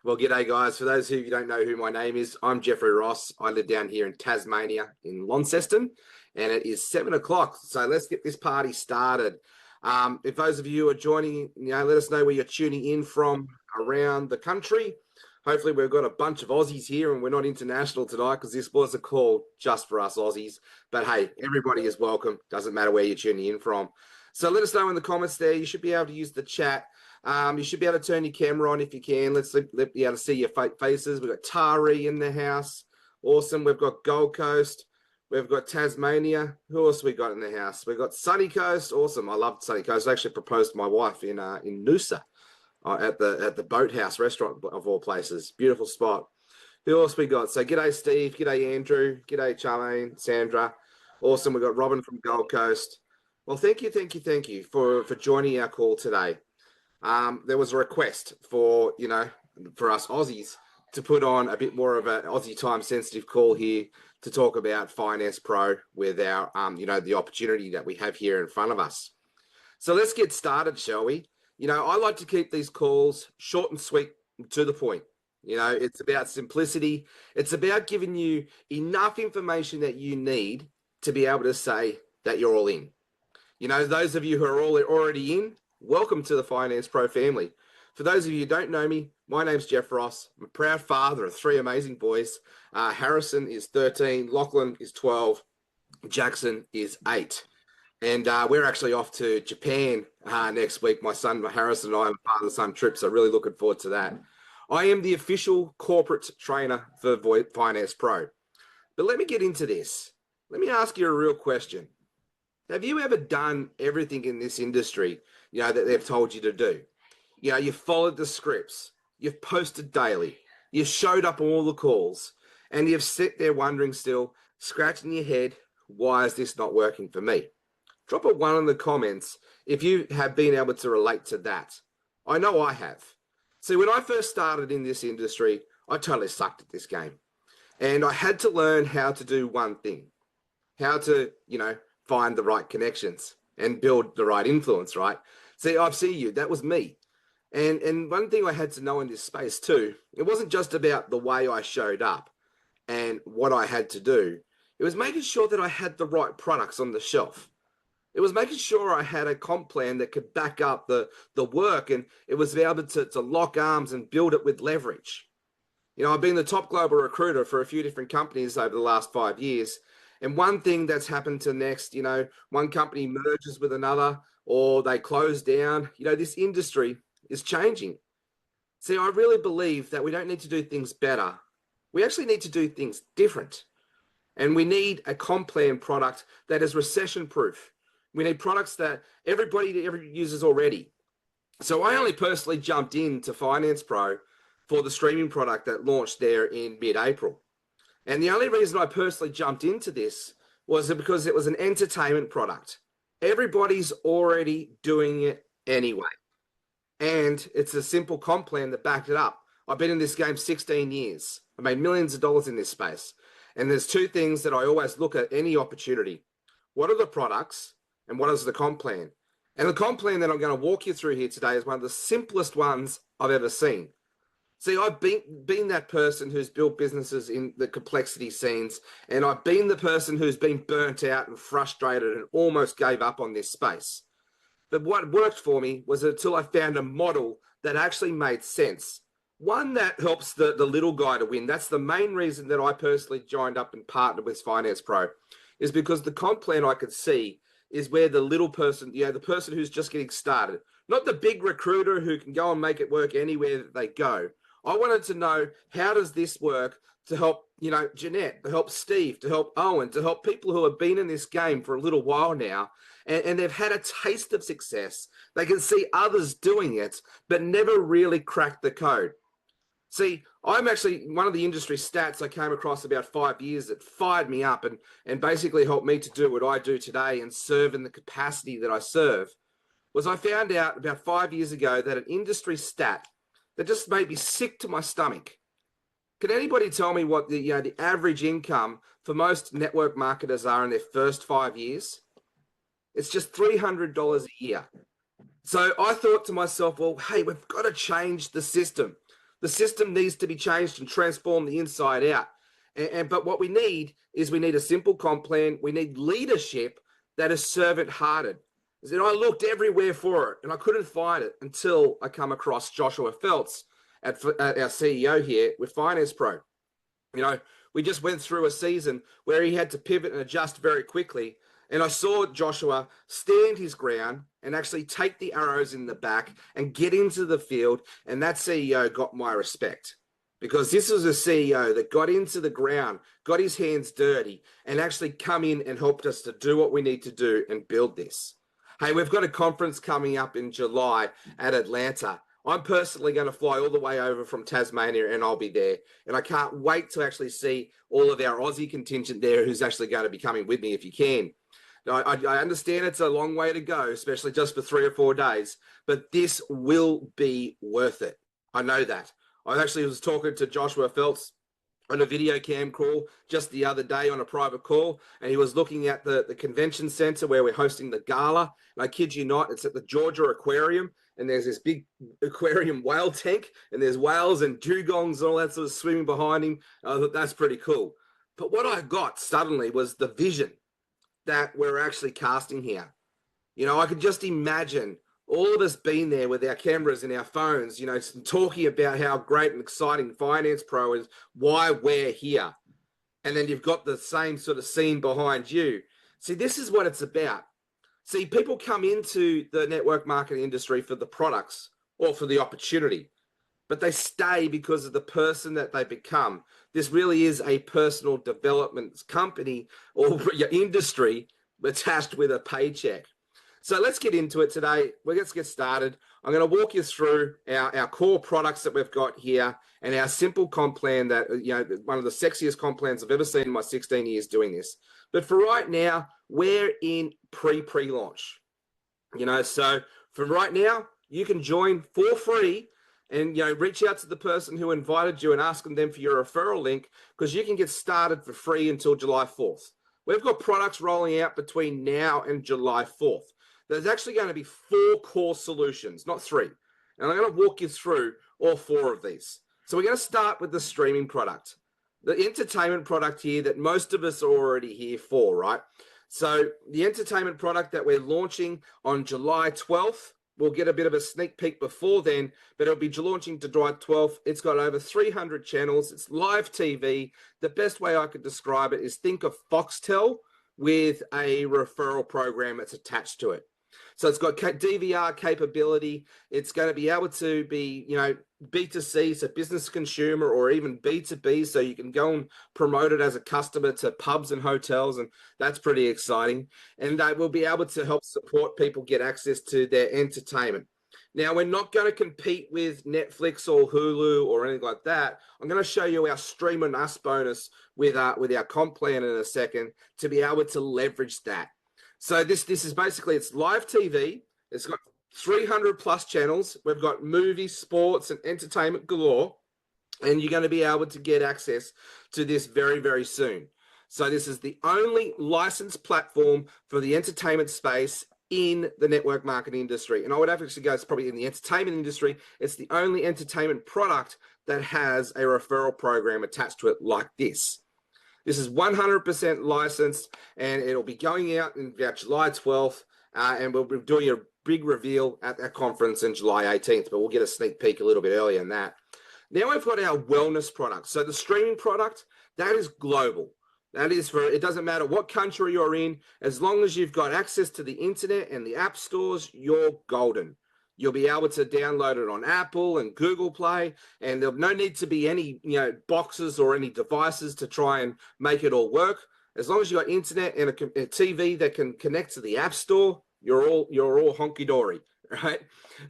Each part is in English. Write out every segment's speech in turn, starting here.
Well, g'day, guys. For those of you who don't know who my name is, I'm Jeffrey Ross. I live down here in Tasmania in Launceston, and it is 7 o'clock. So let's get this party started. If those of you are joining, let us know where you're tuning in from around the country. Hopefully, we've got a bunch of Aussies here, and we're not international tonight because this was a call just for us Aussies. But hey, everybody is welcome. Doesn't matter where you're tuning in from. So let us know in the comments there. You should be able to use the chat. You should be able to turn your camera on if you can. Let's be able to see your faces. We've got Tari in the house. Awesome. We've got Gold Coast. We've got Tasmania. Who else we got in the house? We've got Sunny Coast. Awesome. I love Sunny Coast. I actually proposed to my wife in Noosa at the Boathouse restaurant of all places. Beautiful spot. Who else we got? So g'day Steve. G'day Andrew. G'day Charmaine. Sandra. Awesome. We've got Robin from Gold Coast. Well, thank you for joining our call today. There was a request for us Aussies to put on a bit more of an Aussie time sensitive call here to talk about FinancePro with our, the opportunity that we have here in front of us. So let's get started, shall we? I like to keep these calls short and sweet, to the point. It's about simplicity. It's about giving you enough information that you need to be able to say that you're all in. Those of you who are already in, welcome to the FinancePro family. For those of you who don't know me, my name's Jeff Ross. I'm a proud father of 3 amazing boys. Harrison is 13, Lachlan is 12, Jackson is 8. And we're actually off to Japan next week. My son Harrison and I are part of the same trip, so really looking forward to that. I am the official corporate trainer for FinancePro. But let me get into this. Let me ask you a real question. Have you ever done everything in this industry, that they've told you to do? You've followed the scripts, you've posted daily, you've showed up on all the calls, and you've sit there wondering still, scratching your head, why is this not working for me? Drop a 1 in the comments if you have been able to relate to that. I know I have. See, when I first started in this industry, I totally sucked at this game. And I had to learn how to do one thing, how to, find the right connections and build the right influence, right? See, I've seen you. That was me. And one thing I had to know in this space too, it wasn't just about the way I showed up and what I had to do. It was making sure that I had the right products on the shelf. It was making sure I had a comp plan that could back up the work, and it was able to lock arms and build it with leverage. I've been the top global recruiter for a few different companies over the last 5 years. And one thing that's happened to next, one company merges with another or they close down, this industry is changing. See, I really believe that we don't need to do things better. We actually need to do things different. And we need a comp plan product that is recession-proof. We need products that everybody uses already. So I only personally jumped into FinancePro for the streaming product that launched there in mid-April. And the only reason I personally jumped into this was because it was an entertainment product. Everybody's already doing it anyway. And it's a simple comp plan that backed it up. I've been in this game 16 years. I made millions of dollars in this space. And there's 2 things that I always look at any opportunity. What are the products and what is the comp plan? And the comp plan that I'm going to walk you through here today is one of the simplest ones I've ever seen. See, I've been that person who's built businesses in the complexity scenes, and I've been the person who's been burnt out and frustrated and almost gave up on this space. But what worked for me was until I found a model that actually made sense. One that helps the little guy to win. That's the main reason that I personally joined up and partnered with FinancePro, is because the comp plan I could see is where the little person, the person who's just getting started, not the big recruiter who can go and make it work anywhere that they go. I wanted to know, how does this work to help, Jeanette, to help Steve, to help Owen, to help people who have been in this game for a little while now, and they've had a taste of success. They can see others doing it, but never really cracked the code. See, I'm actually one of the industry stats I came across about 5 years that fired me up and basically helped me to do what I do today and serve in the capacity that I serve, was I found out about 5 years ago that an industry stat that just made me sick to my stomach. Can anybody tell me what the average income for most network marketers are in their first 5 years? It's just $300 a year. So I thought to myself, well, hey, we've got to change the system. The system needs to be changed and transformed the inside out. But what we need is a simple comp plan. We need leadership that is servant-hearted. And I looked everywhere for it, and I couldn't find it until I come across Joshua Feltz at our CEO here with FinancePro. You know, we just went through a season where he had to pivot and adjust very quickly. And I saw Joshua stand his ground and actually take the arrows in the back and get into the field. And that CEO got my respect, because this was a CEO that got into the ground, got his hands dirty, and actually come in and helped us to do what we need to do and build this. Hey, we've got a conference coming up in July at Atlanta. I'm personally going to fly all the way over from Tasmania, and I'll be there. And I can't wait to actually see all of our Aussie contingent there who's actually going to be coming with me if you can. I understand it's a long way to go, especially just for 3 or 4 days, but this will be worth it. I know that. I actually was talking to Joshua Feltz on a video cam call just the other day on a private call, and he was looking at the convention center where we're hosting the gala. And I kid you not, it's at the Georgia Aquarium, and there's this big aquarium whale tank, and there's whales and dugongs and all that sort of swimming behind him. I thought that's pretty cool. But what I got suddenly was the vision that we're actually casting here. You know, I could just imagine all of us being there with our cameras and our phones, you know, talking about how great and exciting FinancePro is, why we're here. And then you've got the same sort of scene behind you. See, this is what it's about. See, people come into the network marketing industry for the products or for the opportunity, but they stay because of the person that they become. This really is a personal development company or your industry attached with a paycheck. So let's get into it today. Let's get started. I'm going to walk you through our core products that we've got here and our simple comp plan that, you know, one of the sexiest comp plans I've ever seen in my 16 years doing this. But for right now, we're in pre-launch. You know, so for right now, you can join for free and, you know, reach out to the person who invited you and ask them for your referral link, because you can get started for free until July 4th. We've got products rolling out between now and July 4th. There's actually going to be 4 core solutions, not 3. And I'm going to walk you through all 4 of these. So we're going to start with the streaming product, the entertainment product here that most of us are already here for, right? So the entertainment product that we're launching on July 12th, we'll get a bit of a sneak peek before then, but it'll be launching to July 12th. It's got over 300 channels. It's live TV. The best way I could describe it is think of Foxtel with a referral program that's attached to it. So it's got DVR capability. It's going to be able to be, you know, B2C, so business to consumer, or even B2B, so you can go and promote it as a customer to pubs and hotels, and that's pretty exciting. And we'll be able to help support people get access to their entertainment. Now, we're not going to compete with Netflix or Hulu or anything like that. I'm going to show you our Stream on Us bonus with our comp plan in a second to be able to leverage that. So this is basically, it's live TV. It's got 300 plus channels. We've got movies, sports, and entertainment galore. And you're going to be able to get access to this very, very soon. So this is the only licensed platform for the entertainment space in the network marketing industry. And I would actually go, it's probably in the entertainment industry. It's the only entertainment product that has a referral program attached to it like this. This is 100% licensed, and it'll be going out in about July 12th, and we'll be doing a big reveal at that conference in July 18th, but we'll get a sneak peek a little bit earlier than that. Now we've got our wellness product. So the streaming product, that is global. That is for, it doesn't matter what country you're in, as long as you've got access to the internet and the app stores, you're golden. You'll be able to download it on Apple and Google Play, and there'll no need to be any, you know, boxes or any devices to try and make it all work. As long as you've got internet and a TV that can connect to the App Store, you're all honky-dory, right?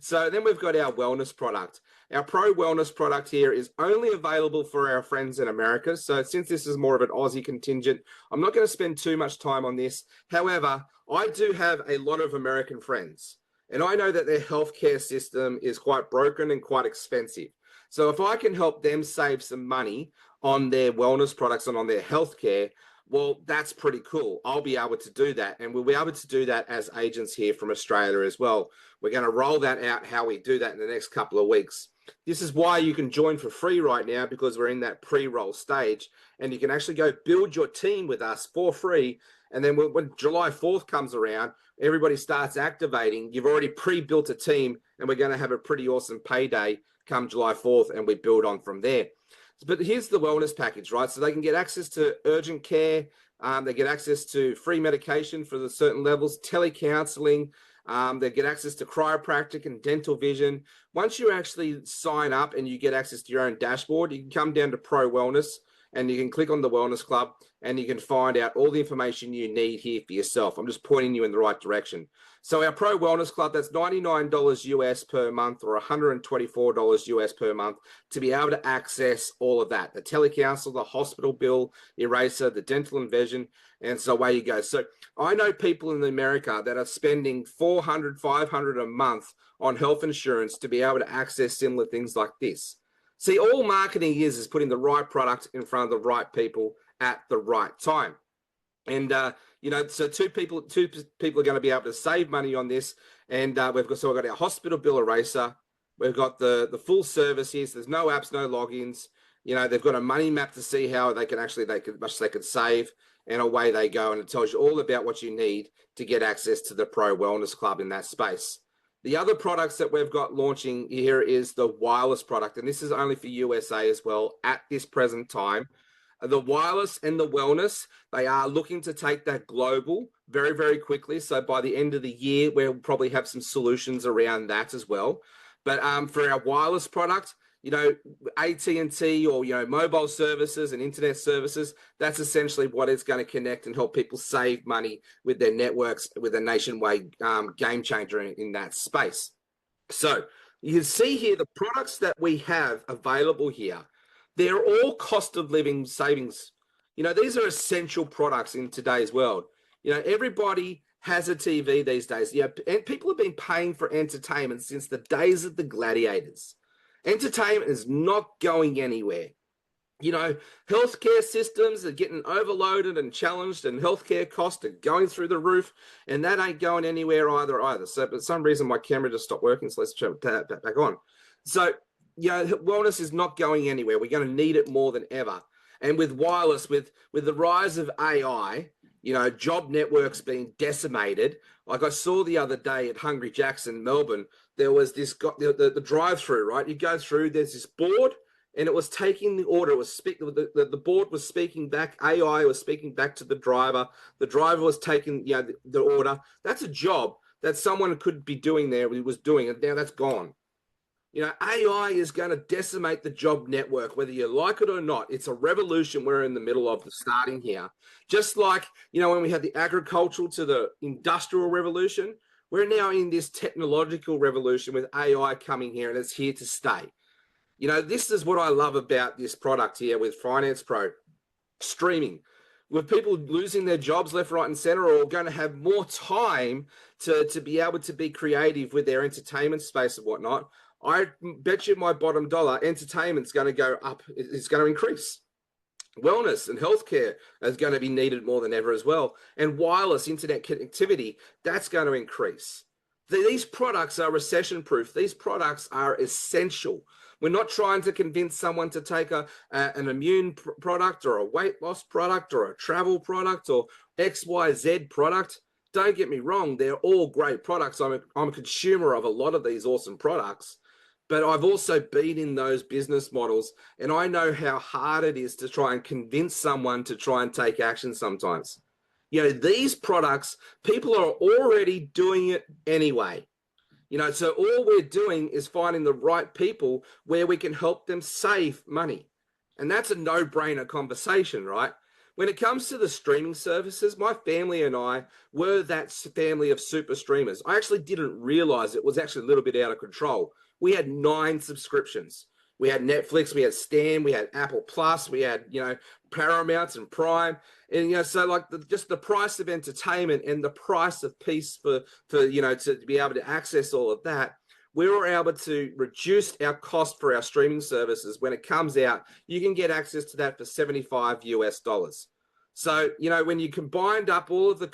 So then we've got our wellness product. Our Pro Wellness product here is only available for our friends in America. So since this is more of an Aussie contingent, I'm not going to spend too much time on this. However, I do have a lot of American friends, and I know that their healthcare system is quite broken and quite expensive. So if I can help them save some money on their wellness products and on their healthcare, well, that's pretty cool. I'll be able to do that. And we'll be able to do that as agents here from Australia as well. We're going to roll that out, how we do that in the next couple of weeks. This is why you can join for free right now, because we're in that pre-roll stage, and you can actually go build your team with us for free. And then when July 4th comes around, everybody starts activating. You've already pre-built a team, and we're going to have a pretty awesome payday come July 4th, and we build on from there. But here's the wellness package, right? So they can get access to urgent care. They get access to free medication for the certain levels, telecounseling. They get access to chiropractic and dental vision. Once you actually sign up and you get access to your own dashboard, you can come down to Pro Wellness and you can click on the Wellness Club and you can find out all the information you need here for yourself. I'm just pointing you in the right direction. So our Pro Wellness Club, that's $99 US per month or $124 US per month to be able to access all of that. The telecounsel, the hospital bill eraser, the dental and vision, and so away you go. So I know people in America that are spending $400, $500 a month on health insurance to be able to access similar things like this. See, all marketing is putting the right product in front of the right people at the right time. And, so two people are going to be able to save money on this. And we've got our hospital bill eraser. We've got the full service here. So there's no apps, no logins. They've got a money map to see how they can save, and away they go. And it tells you all about what you need to get access to the Pro Wellness Club in that space. The other products that we've got launching here is the wireless product, and this is only for USA as well at this present time. The wireless and the wellness, they are looking to take that global very, very quickly. So by the end of the year, we'll probably have some solutions around that as well. But for our wireless product, AT&T or, mobile services and internet services, that's essentially what it's going to connect and help people save money with their networks with a nationwide game changer in that space. So you can see here the products that we have available here. They're all cost of living savings. These are essential products in today's world. Everybody has a TV these days. And people have been paying for entertainment since the days of the gladiators. Entertainment is not going anywhere. Healthcare systems are getting overloaded and challenged, and healthcare costs are going through the roof, and that ain't going anywhere either. So, for some reason, my camera just stopped working, so let's turn that back on. So, wellness is not going anywhere. We're going to need it more than ever. And with wireless, with the rise of AI, job networks being decimated. Like I saw the other day at Hungry Jack's in Melbourne, there was this the drive-through, right? You go through, there's this board, and it was taking the order. It was the board was speaking back. AI was speaking back to the driver. The driver was taking the order. That's a job that someone could be doing there. He was doing it. Now that's gone. AI is going to decimate the job network, whether you like it or not. It's a revolution we're in the middle of starting here. Just like, when we had the agricultural to the industrial revolution, we're now in this technological revolution with AI coming here, and it's here to stay. This is what I love about this product here with FinancePro. Streaming. With people losing their jobs left, right, and center, or going to have more time to be able to be creative with their entertainment space and whatnot, I bet you my bottom dollar, entertainment's going to go up. It's going to increase. Wellness and healthcare is going to be needed more than ever as well. And wireless internet connectivity, that's going to increase. These products are recession-proof. These products are essential. We're not trying to convince someone to take an immune product or a weight loss product or a travel product or XYZ product. Don't get me wrong, they're all great products. I'm a consumer of a lot of these awesome products. But I've also been in those business models, and I know how hard it is to try and convince someone to try and take action sometimes. These products, people are already doing it anyway. So all we're doing is finding the right people where we can help them save money. And that's a no-brainer conversation, right? When it comes to the streaming services, my family and I were that family of super streamers. I actually didn't realize it was actually a little bit out of control. We had 9 subscriptions. We had Netflix, we had Stan, we had Apple Plus, we had, Paramount and Prime. And, so just the price of entertainment and the price of peace for to be able to access all of that, we were able to reduce our cost for our streaming services. When it comes out, you can get access to that for $75 US. So, when you combined up all of the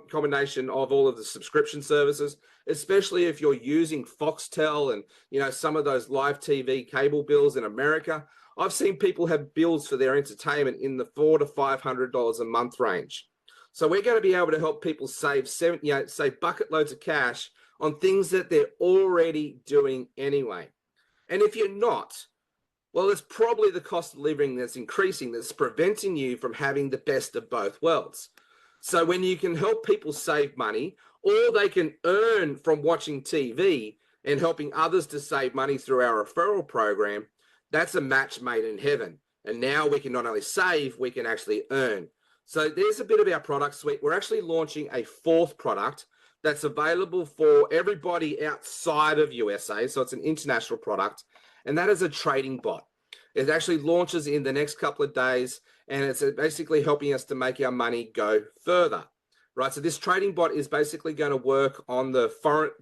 combination of all of the subscription services, especially if you're using Foxtel and, some of those live TV cable bills in America, I've seen people have bills for their entertainment in the $400 to $500 a month range. So we're going to be able to help people save save bucket loads of cash on things that they're already doing anyway. And if you're not, well, it's probably the cost of living that's increasing that's preventing you from having the best of both worlds. So when you can help people save money, or they can earn from watching TV and helping others to save money through our referral program, that's a match made in heaven. And now we can not only save, we can actually earn. So there's a bit of our product suite. We're actually launching a fourth product that's available for everybody outside of USA. So it's an international product, and that is a trading bot. It actually launches in the next couple of days, and it's basically helping us to make our money go further, right? So this trading bot is basically going to work on the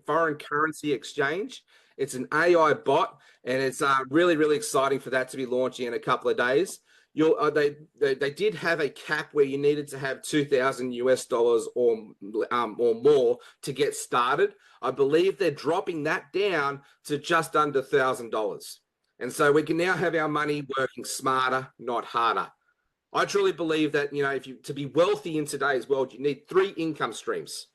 foreign currency exchange. It's an AI bot, and it's really, really exciting for that to be launching in a couple of days. They did have a cap where you needed to have 2,000 US dollars or more to get started. I believe they're dropping that down to just under $1,000. And so we can now have our money working smarter, not harder. I truly believe that, to be wealthy in today's world, you need 3 income streams.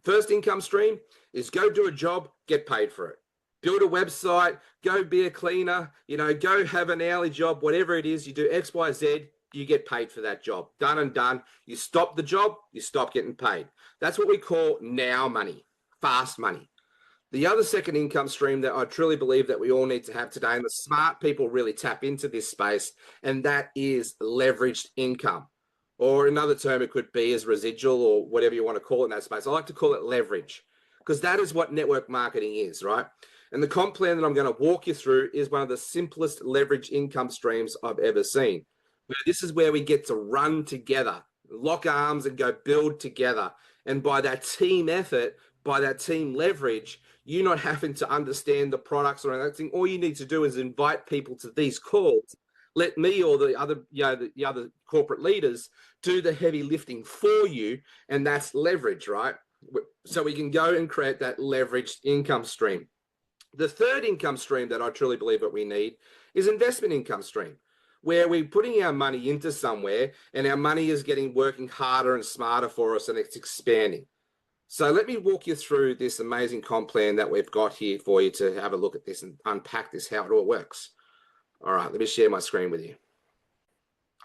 First income stream is go do a job, get paid for it. Build a website, go be a cleaner, go have an hourly job, whatever it is, you do X, Y, Z, you get paid for that job. Done and done. You stop the job, you stop getting paid. That's what we call now money, fast money. The other second income stream that I truly believe that we all need to have today, and the smart people really tap into this space, and that is leveraged income. Or another term it could be is residual, or whatever you want to call it in that space. I like to call it leverage, because that is what network marketing is, right? And the comp plan that I'm going to walk you through is one of the simplest leverage income streams I've ever seen. This is where we get to run together, lock arms and go build together. And by that team effort, by that team leverage, you're not having to understand the products or anything. All you need to do is invite people to these calls. Let me or the other, the other corporate leaders do the heavy lifting for you. And that's leverage, right? So we can go and create that leveraged income stream. The third income stream that I truly believe that we need is investment income stream, where we're putting our money into somewhere and our money is working harder and smarter for us, and it's expanding. So let me walk you through this amazing comp plan that we've got here for you to have a look at this and unpack this, how it all works. All right, let me share my screen with you.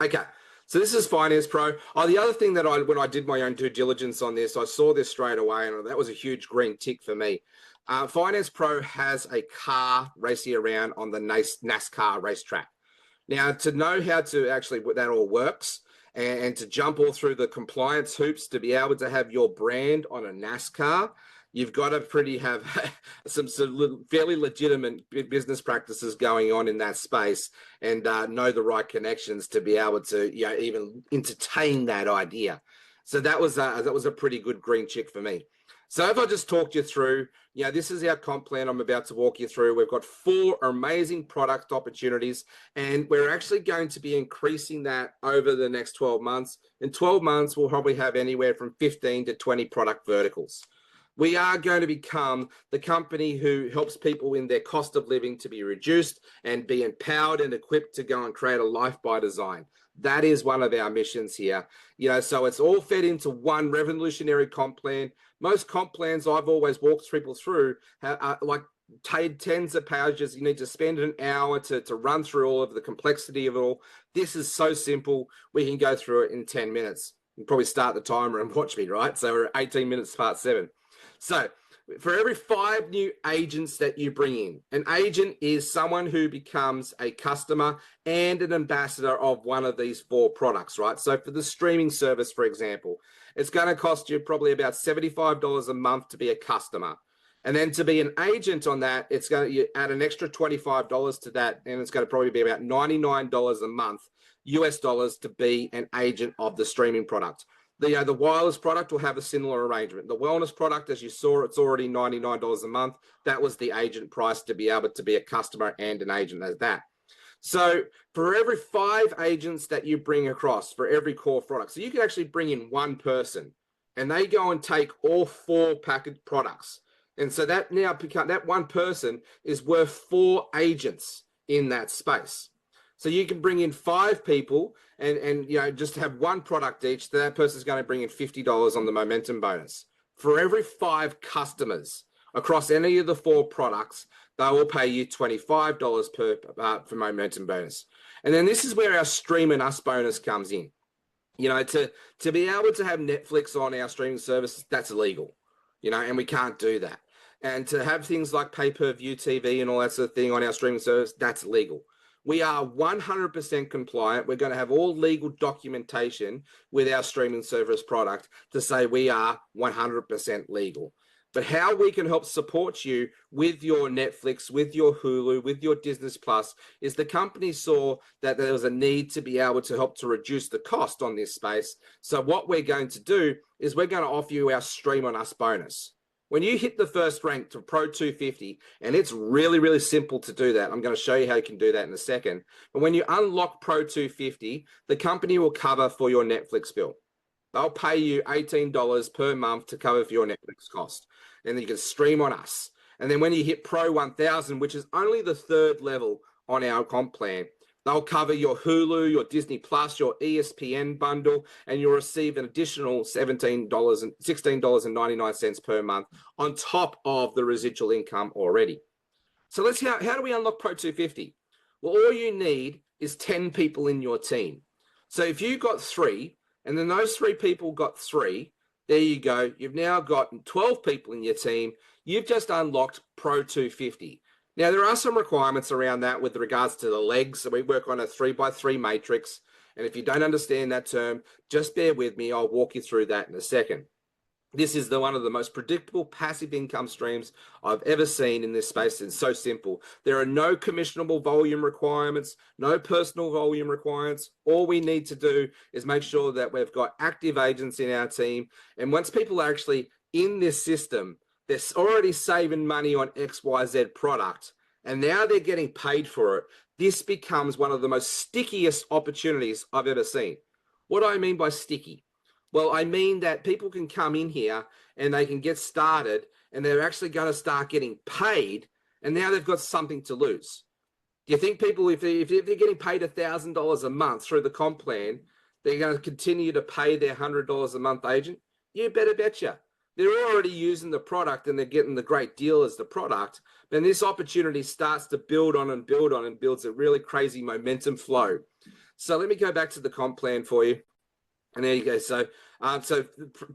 Okay, so this is FinancePro. Oh, the other thing that when I did my own due diligence on this, I saw this straight away, and that was a huge green tick for me. FinancePro has a car racing around on the NASCAR racetrack. Now, to know how to actually that all works and to jump all through the compliance hoops to be able to have your brand on a NASCAR, you've got to have some fairly legitimate business practices going on in that space, and know the right connections to be able to even entertain that idea. So that was a pretty good green tick for me. So if I just talked you through, this is our comp plan I'm about to walk you through. We've got 4 amazing product opportunities, and we're actually going to be increasing that over the next 12 months. In 12 months, we'll probably have anywhere from 15 to 20 product verticals. We are going to become the company who helps people in their cost of living to be reduced and be empowered and equipped to go and create a life by design. That is one of our missions here. So it's all fed into one revolutionary comp plan. Most comp plans I've always walked people through are like tens of pages. You need to spend an hour to run through all of the complexity of it all. This is so simple. We can go through it in 10 minutes. You can probably start the timer and watch me, right? So we're at 18 minutes past 7. So for every 5 new agents that you bring in, an agent is someone who becomes a customer and an ambassador of one of these 4 products, right? So for the streaming service, for example, it's going to cost you probably about $75 a month to be a customer. And then to be an agent on that, it's going to add an extra $25 to that, and it's going to probably be about $99 a month, US dollars, to be an agent of the streaming product. The wireless product will have a similar arrangement. The wellness product, as you saw, it's already $99 a month. That was the agent price to be able to be a customer and an agent as that. So for every 5 agents that you bring across for every core product, so you can actually bring in one person and they go and take all 4 packaged products. And so that now that one person is worth 4 agents in that space. So you can bring in 5 people and just have one product each. That person's going to bring in $50 on the momentum bonus. For every 5 customers across any of the 4 products, they will pay you $25 for momentum bonus. And then this is where our Stream and Us bonus comes in. To be able to have Netflix on our streaming service, that's illegal, and we can't do that. And to have things like pay-per-view TV and all that sort of thing on our streaming service, that's legal. We are 100% compliant. We're going to have all legal documentation with our streaming service product to say we are 100% legal. But how we can help support you with your Netflix, with your Hulu, with your Disney Plus, is the company saw that there was a need to be able to help to reduce the cost on this space. So what we're going to do is we're going to offer you our Stream on Us bonus. When you hit the first rank to Pro 250, and it's really, really simple to do that. I'm going to show you how you can do that in a second. But when you unlock Pro 250, the company will cover for your Netflix bill. They'll pay you $18 per month to cover for your Netflix cost. And then you can stream on us. And then when you hit Pro 1000, which is only the 3rd level on our comp plan, they'll cover your Hulu, your Disney Plus, your ESPN bundle, and you'll receive an additional $16.99 per month on top of the residual income already. So how do we unlock Pro 250? Well, all you need is 10 people in your team. So if you got 3, and then those 3 people got 3, there you go. You've now got 12 people in your team. You've just unlocked Pro 250. Now, there are some requirements around that with regards to the legs. So we work on a 3x3 matrix. And if you don't understand that term, just bear with me. I'll walk you through that in a second. This is one of the most predictable passive income streams I've ever seen in this space. It's so simple. There are no commissionable volume requirements, no personal volume requirements. All we need to do is make sure that we've got active agents in our team. And once people are actually in this system, they're already saving money on XYZ product, and now they're getting paid for it. This becomes one of the most stickiest opportunities I've ever seen. What do I mean by sticky? Well, I mean that people can come in here and they can get started and they're actually going to start getting paid, and now they've got something to lose. Do you think people, if they're getting paid $1,000 a month through the comp plan, they're going to continue to pay their $100 a month agent? You better betcha. They're already using the product and they're getting the great deal as the product. Then this opportunity starts to build on and build on and builds a really crazy momentum flow. So let me go back to the comp plan for you. And there you go. So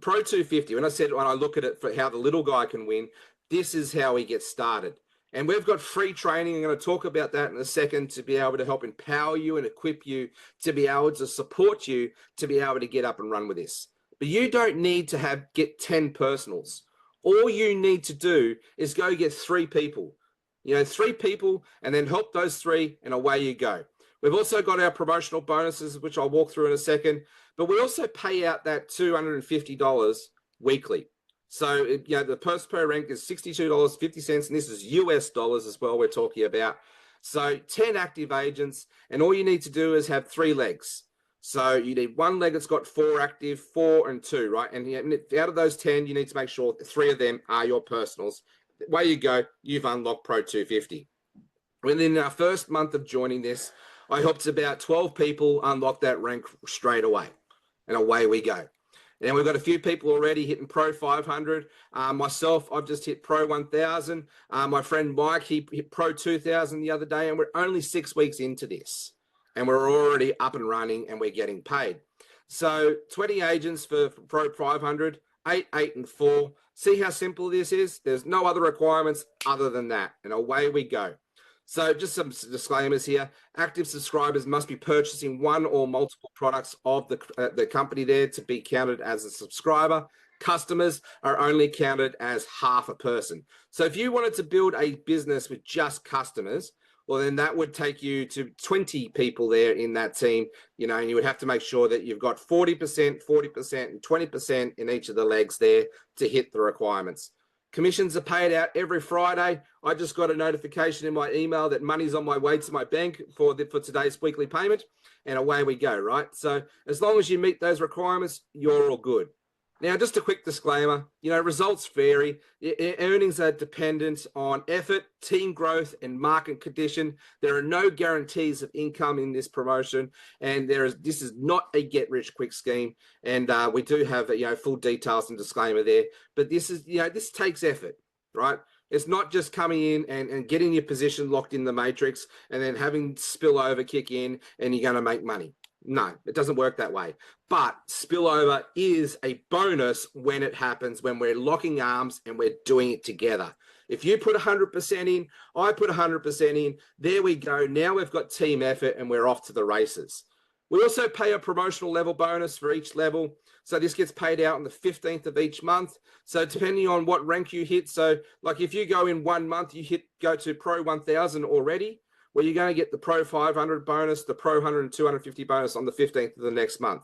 Pro 250, when I look at it for how the little guy can win, this is how he gets started. And we've got free training. I'm going to talk about that in a second to be able to help empower you and equip you to be able to support you to be able to get up and run with this. But you don't need to get 10 personals. All you need to do is go get 3 people. 3 people, and then help those 3, and away you go. We've also got our promotional bonuses, which I'll walk through in a second. But we also pay out that $250 weekly. So, the first per rank is $62.50, and this is US dollars as well we're talking about. So 10 active agents, and all you need to do is have 3 legs. So you need 1 leg that's got 4 active, 4 and 2, right? And out of those 10, you need to make sure 3 of them are your personals. Away you go, you've unlocked Pro 250. Within our first month of joining this, I helped about 12 people unlock that rank straight away. And away we go. And we've got a few people already hitting Pro 500. Myself, I've just hit Pro 1000. My friend Mike, he hit Pro 2000 the other day, and we're only 6 weeks into this. And we're already up and running and we're getting paid. So 20 agents for Pro 500, 8, 8, and 4. See how simple this is? There's no other requirements other than that. And away we go. So just some disclaimers here. Active subscribers must be purchasing 1 or multiple products of the company there to be counted as a subscriber. Customers are only counted as half a person. So if you wanted to build a business with just customers, well, then that would take you to 20 people there in that team, and you would have to make sure that you've got 40%, 40%, and 20% in each of the legs there to hit the requirements. Commissions are paid out every Friday. I just got a notification in my email that money's on my way to my bank for today's weekly payment, and away we go, right? So as long as you meet those requirements, you're all good. Now, just a quick disclaimer, results vary. Earnings are dependent on effort, team growth, and market condition. There are no guarantees of income in this promotion, and this is not a get-rich-quick scheme. And we do have, full details and disclaimer there. But this takes effort, right? It's not just coming in and getting your position locked in the matrix and then having spillover kick in and you're going to make money. No, it doesn't work that way. But spillover is a bonus when it happens, when we're locking arms and we're doing it together. If you put 100% in, I put 100% in, there we go. Now we've got team effort and we're off to the races. We also pay a promotional level bonus for each level. So this gets paid out on the 15th of each month. So depending on what rank you hit, so like if you go in 1 month, go to Pro 1000 already, well, you're going to get the Pro 500 bonus, the Pro 100 and 250 bonus on the 15th of the next month,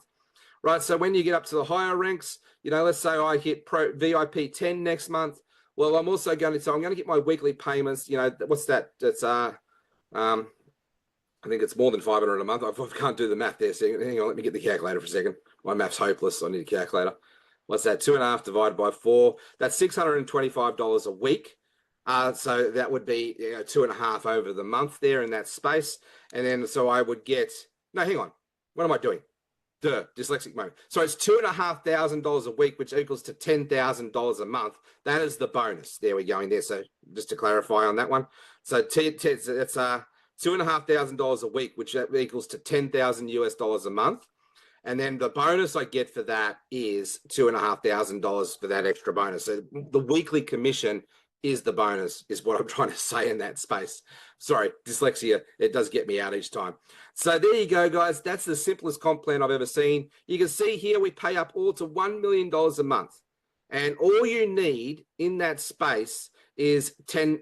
right? So when you get up to the higher ranks, let's say I hit Pro VIP 10 next month. Well, I'm also going to get my weekly payments. What's that? It's I think it's more than 500 a month. I can't do the math there. So hang on, let me get the calculator for a second. My math's hopeless. So I need a calculator. What's that? 2.5 divided by 4. That's $625 a week. So that would be 2.5 over the month there in that space. And then, so I would get, no, hang on. What am I doing? Dyslexic moment. So it's $2,500 a week, which equals to $10,000 a month. That is the bonus. There we go in there. So just to clarify on that one. So it's $2,500 a week, which equals to $10,000 a month. And then the bonus I get for that is $2,500 for that extra bonus. So the weekly commission is the bonus, is what I'm trying to say in that space. Sorry, dyslexia, it does get me out each time. So there you go, guys. That's the simplest comp plan I've ever seen. You can see here we pay up all to $1 million a month. And all you need in that space is 10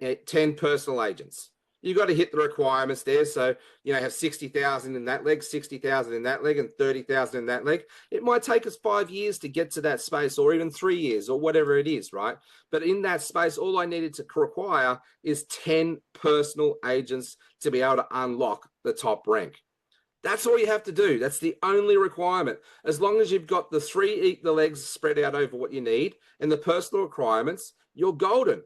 personal agents. You've got to hit the requirements there. So, have 60,000 in that leg, 60,000 in that leg, and 30,000 in that leg. It might take us 5 years to get to that space, or even 3 years, or whatever it is, right? But in that space, all I needed to require is 10 personal agents to be able to unlock the top rank. That's all you have to do. That's the only requirement. As long as you've got the legs spread out over what you need and the personal requirements, you're golden.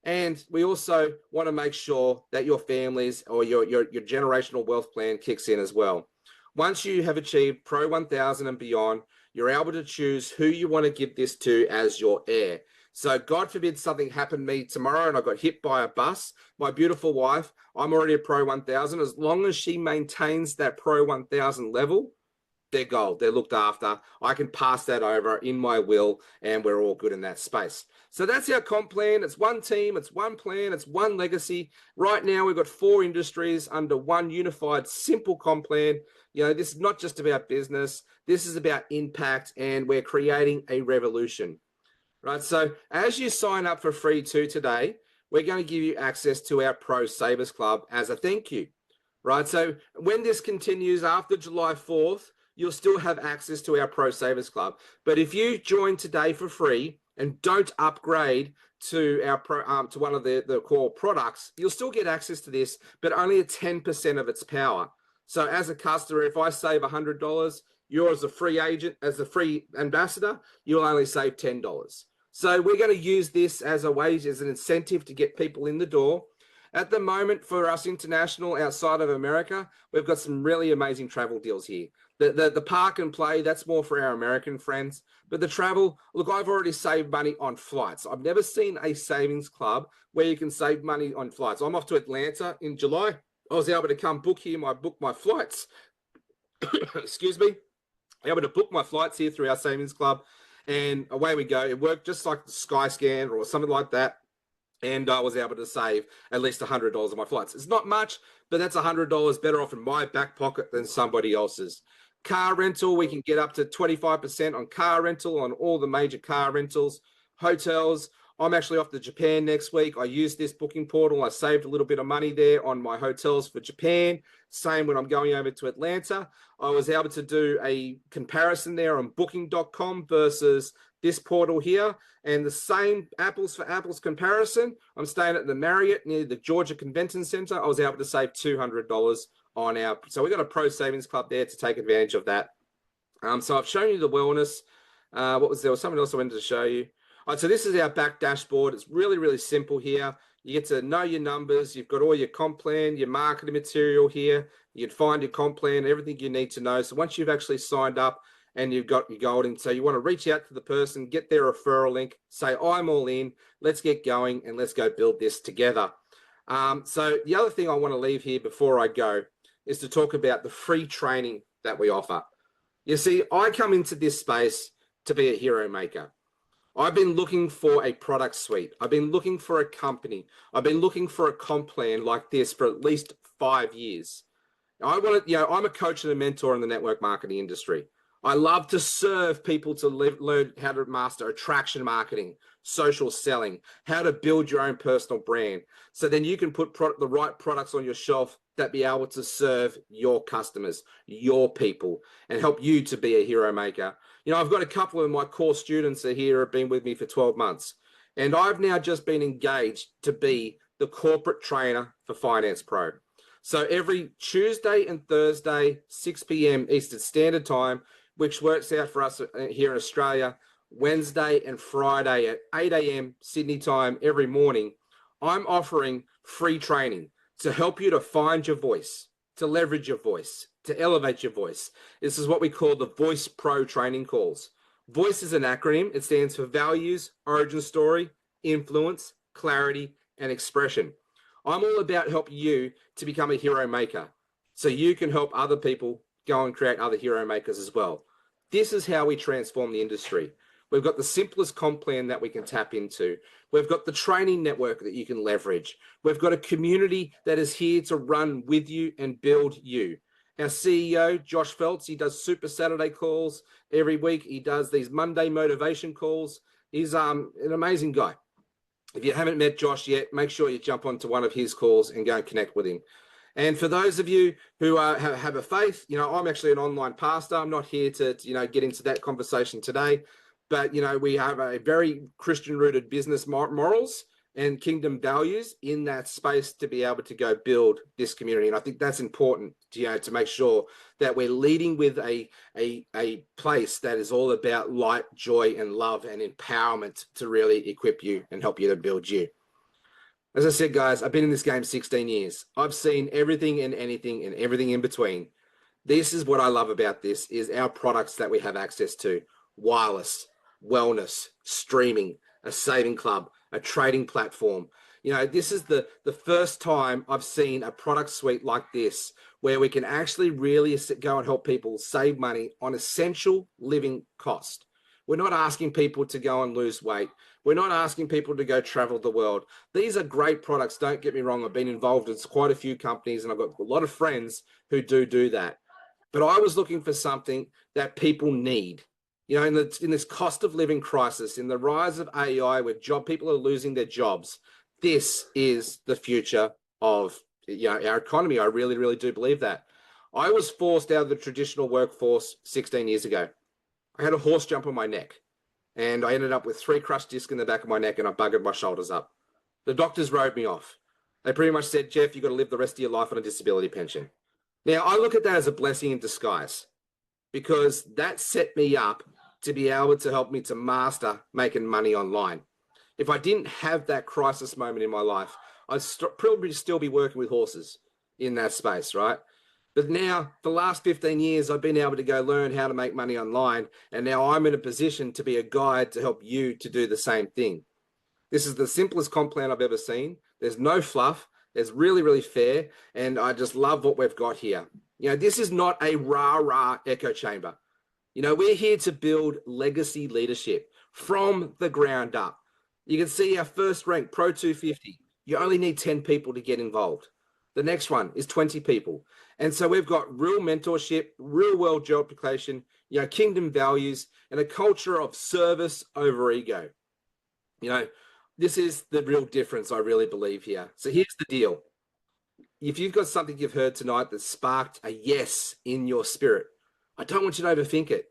And we also want to make sure that your families or your generational wealth plan kicks in as well. Once you have achieved Pro 1000 and beyond, you're able to choose who you want to give this to as your heir. So God forbid something happened to me tomorrow and I got hit by a bus. My beautiful wife, I'm already a Pro 1000. As long as she maintains that Pro 1000 level, they're gold. They're looked after. I can pass that over in my will, and we're all good in that space. So that's our comp plan. It's one team. It's one plan. It's one legacy. Right now, we've got 4 industries under one unified, simple comp plan. This is not just about business. This is about impact, and we're creating a revolution. Right. So as you sign up for free too today, we're going to give you access to our Pro Savers Club as a thank you. Right. So when this continues after July 4th, you'll still have access to our Pro Savers Club. But if you join today for free and don't upgrade to our to one of the core products, you'll still get access to this, but only at 10% of its power. So as a customer, if I save $100, you're as a free agent, as a free ambassador, you'll only save $10. So we're going to use this as a way, as an incentive to get people in the door. At the moment, for us international outside of America, we've got some really amazing travel deals here. The park and play, that's more for our American friends. But the travel, look, I've already saved money on flights. I've never seen a savings club where you can save money on flights. I'm off to Atlanta in July. I was able to come book my flights. Excuse me. Able to book my flights here through our savings club. And away we go. It worked just like the Skyscanner or something like that. And I was able to save at least $100 on my flights. It's not much, but that's $100 better off in my back pocket than somebody else's. Car rental, we can get up to 25% on car rental on all the major car rentals. Hotels, I'm actually off to Japan next week. I used this booking portal. I saved a little bit of money there on my hotels for Japan. Same when I'm going over to Atlanta. I was able to do a comparison there on booking.com versus this portal here, and the same apples for apples comparison. I'm staying at the Marriott near the Georgia Convention Center. I was able to save $200 on our, so we got a pro savings club there to take advantage of that. So I've shown you the wellness. What was there? Was something else I wanted to show you. All right, so this is our back dashboard. It's really, really simple here. You get to know your numbers. You've got all your comp plan, your marketing material here. You'd find your comp plan, everything you need to know. So once you've actually signed up and you've got your golden, so you want to reach out to the person, get their referral link, say, I'm all in, let's get going and let's go build this together. So the other thing I want to leave here before I go is to talk about the free training that we offer. You see, I come into this space to be a hero maker. I've been looking for a product suite. I've been looking for a company. I've been looking for a comp plan like this for at least 5 years. I want to, I'm a coach and a mentor in the network marketing industry. I love to serve people to learn how to master attraction marketing, social selling, how to build your own personal brand. So then you can put the right products on your shelf that be able to serve your customers, your people, and help you to be a hero maker. I've got a couple of my core students that here have been with me for 12 months, and I've now just been engaged to be the corporate trainer for FinancePro. So every Tuesday and Thursday, 6 p.m. Eastern Standard Time, which works out for us here in Australia, Wednesday and Friday at 8 a.m. Sydney time every morning, I'm offering free training to help you to find your voice, to leverage your voice, to elevate your voice. This is what we call the Voice Pro training calls. VOICE is an acronym. It stands for Values, Origin Story, Influence, Clarity, and Expression. I'm all about helping you to become a hero maker so you can help other people go and create other hero makers as well. This is how we transform the industry. We've got the simplest comp plan that we can tap into. We've got the training network that you can leverage. We've got a community that is here to run with you and build you. Our CEO, Josh Phelps, he does Super Saturday calls every week. He does these Monday motivation calls. He's an amazing guy. If you haven't met Josh yet, make sure you jump onto one of his calls and go and connect with him. And for those of you who have a faith, I'm actually an online pastor. I'm not here to, get into that conversation today. But, we have a very Christian-rooted business morals and kingdom values in that space to be able to go build this community. And I think that's important, to make sure that we're leading with a place that is all about light, joy, and love and empowerment to really equip you and help you to build you. As I said, guys, I've been in this game 16 years. I've seen everything and anything and everything in between. This is what I love about this, is our products that we have access to: wireless, wellness, streaming, a saving club, a trading platform. This is the first time I've seen a product suite like this where we can actually really go and help people save money on essential living cost. We're not asking people to go and lose weight. We're not asking people to go travel the world. These are great products. Don't get me wrong. I've been involved in quite a few companies and I've got a lot of friends who do that. But I was looking for something that people need. In this cost of living crisis, in the rise of AI, where people are losing their jobs, this is the future of our economy. I really, really do believe that. I was forced out of the traditional workforce 16 years ago. I had a horse jump on my neck, and I ended up with 3 crushed discs in the back of my neck, and I buggered my shoulders up. The doctors wrote me off. They pretty much said, Jeff, you've got to live the rest of your life on a disability pension. Now, I look at that as a blessing in disguise, because that set me up to be able to help me to master making money online. If I didn't have that crisis moment in my life, I'd probably still be working with horses in that space, right? But now, for the last 15 years, I've been able to go learn how to make money online, and now I'm in a position to be a guide to help you to do the same thing. This is the simplest comp plan I've ever seen. There's no fluff. It's really, really fair, and I just love what we've got here. This is not a rah-rah echo chamber. We're here to build legacy leadership from the ground up. You can see our first rank, Pro 250. You only need 10 people to get involved. The next one is 20 people. And so we've got real mentorship, real world job application, kingdom values, and a culture of service over ego. This is the real difference, I really believe here. So here's the deal. If you've got something you've heard tonight that sparked a yes in your spirit, I don't want you to overthink it.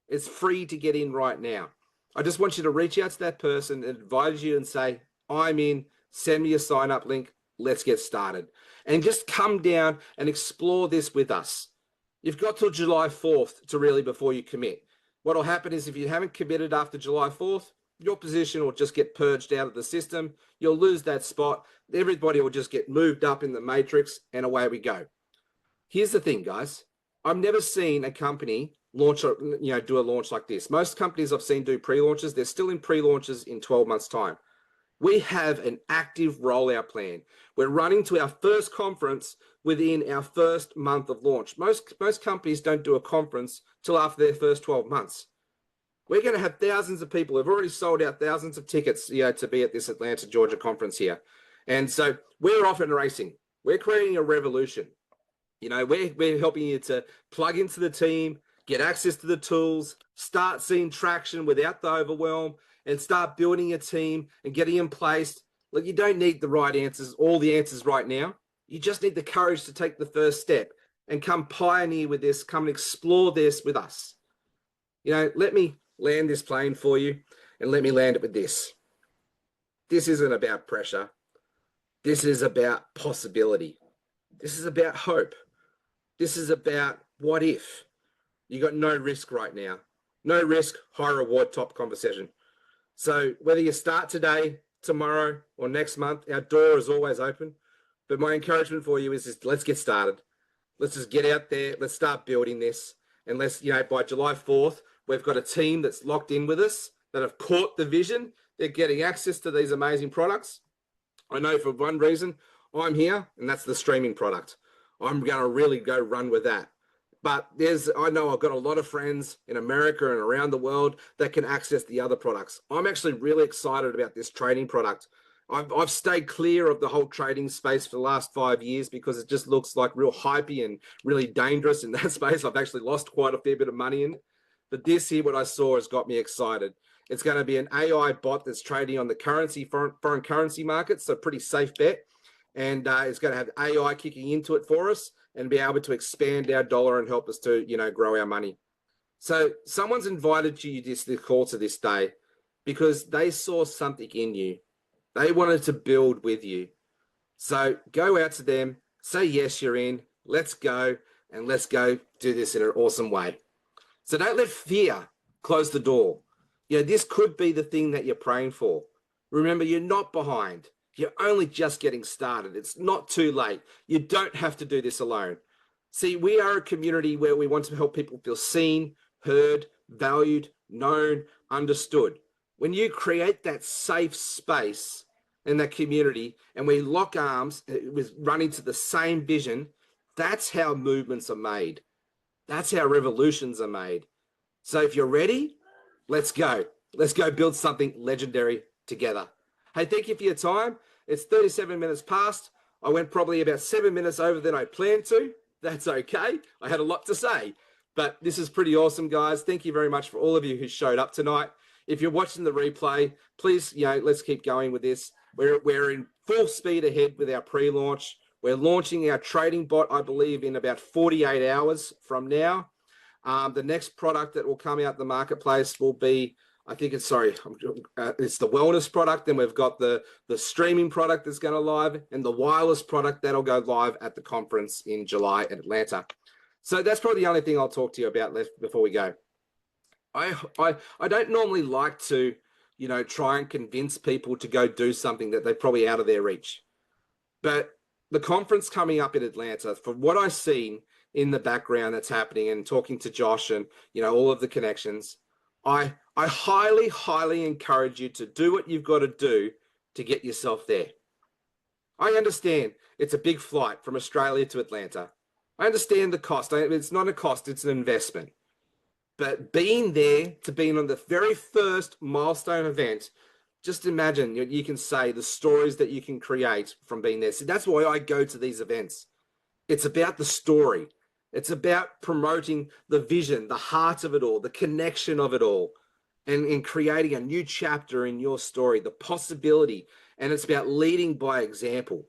It's free to get in right now. I just want you to reach out to that person and advise you and say, I'm in, send me a sign up link. Let's get started. And just come down and explore this with us. You've got till July 4th to really before you commit. What will happen is if you haven't committed after July 4th, your position will just get purged out of the system. You'll lose that spot. Everybody will just get moved up in the matrix and away we go. Here's the thing, guys. I've never seen a company launch, do a launch like this. Most companies I've seen do pre-launches. They're still in pre-launches in 12 months' time. We have an active rollout plan. We're running to our first conference within our first month of launch. Most companies don't do a conference till after their first 12 months. We're going to have thousands of people. We've already sold out thousands of tickets, to be at this Atlanta, Georgia conference here. And so we're off and racing. We're creating a revolution. We're helping you to plug into the team, get access to the tools, start seeing traction without the overwhelm, and start building a team and getting in place. Look, you don't need the right answers, all the answers right now. You just need the courage to take the first step and come pioneer with this, come and explore this with us. Let me land this plane for you and let me land it with this. This isn't about pressure. This is about possibility. This is about hope. This is about what if. You got no risk right now. No risk, high reward, top conversation. So whether you start today, tomorrow, or next month, our door is always open. But my encouragement for you is just let's get started. Let's just get out there. Let's start building this. And let's, by July 4th, we've got a team that's locked in with us that have caught the vision. They're getting access to these amazing products. I know for one reason, I'm here, and that's the streaming product. I'm going to really go run with that. But I know I've got a lot of friends in America and around the world that can access the other products. I'm actually really excited about this trading product. I've stayed clear of the whole trading space for the last 5 years because it just looks like real hypey and really dangerous in that space. I've actually lost quite a fair bit of money in. But this here, what I saw has got me excited. It's going to be an AI bot that's trading on the foreign currency market, so pretty safe bet. And it's going to have AI kicking into it for us and be able to expand our dollar and help us to, grow our money. So someone's invited you to call to this day because they saw something in you. They wanted to build with you. So go out to them, say, yes, you're in, let's go, and let's go do this in an awesome way. So don't let fear close the door. This could be the thing that you're praying for. Remember, you're not behind. You're only just getting started. It's not too late. You don't have to do this alone. See, we are a community where we want to help people feel seen, heard, valued, known, understood. When you create that safe space in that community and we lock arms with running to the same vision, that's how movements are made. That's how revolutions are made. So if you're ready, let's go. Let's go build something legendary together. Hey, thank you for your time. It's 37 minutes past. I went probably about 7 minutes over than I planned to. That's okay. I had a lot to say, but this is pretty awesome, guys. Thank you very much for all of you who showed up tonight. If you're watching the replay, please, let's keep going with this. We're in full speed ahead with our pre-launch. We're launching our trading bot, I believe, in about 48 hours from now. The next product that will come out the marketplace will be, it's the wellness product. Then we've got the streaming product that's going to live and the wireless product that'll go live at the conference in July in Atlanta. So that's probably the only thing I'll talk to you about left before we go. I don't normally like to, try and convince people to go do something that they're probably out of their reach. But the conference coming up in Atlanta, from what I've seen in the background that's happening and talking to Josh and, all of the connections, I highly, highly encourage you to do what you've got to do to get yourself there. I understand it's a big flight from Australia to Atlanta. I understand the cost. It's not a cost, it's an investment. But being there to being on the very first milestone event, just imagine you can say the stories that you can create from being there. So that's why I go to these events. It's about the story. It's about promoting the vision, the heart of it all, the connection of it all, and creating a new chapter in your story, the possibility. And it's about leading by example.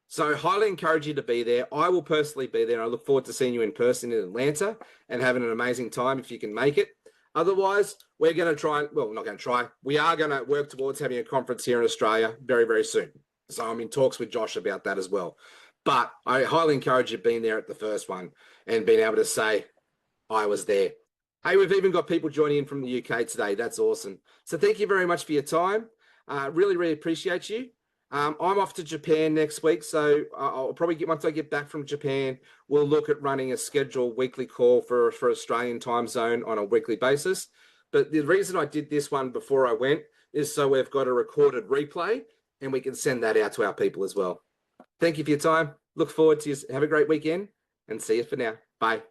So I highly encourage you to be there. I will personally be there. I look forward to seeing you in person in Atlanta and having an amazing time if you can make it. Otherwise, we're going to try, well, we're not going to try, we are going to work towards having a conference here in Australia very, very soon. So I'm in talks with Josh about that as well. But I highly encourage you being there at the first one and being able to say, I was there. Hey, we've even got people joining in from the UK today. That's awesome. So thank you very much for your time. Really, really appreciate you. I'm off to Japan next week, so I'll probably once I get back from Japan, we'll look at running a scheduled weekly call for Australian time zone on a weekly basis. But the reason I did this one before I went is so we've got a recorded replay and we can send that out to our people as well. Thank you for your time. Look forward to you. Have a great weekend and see you for now. Bye.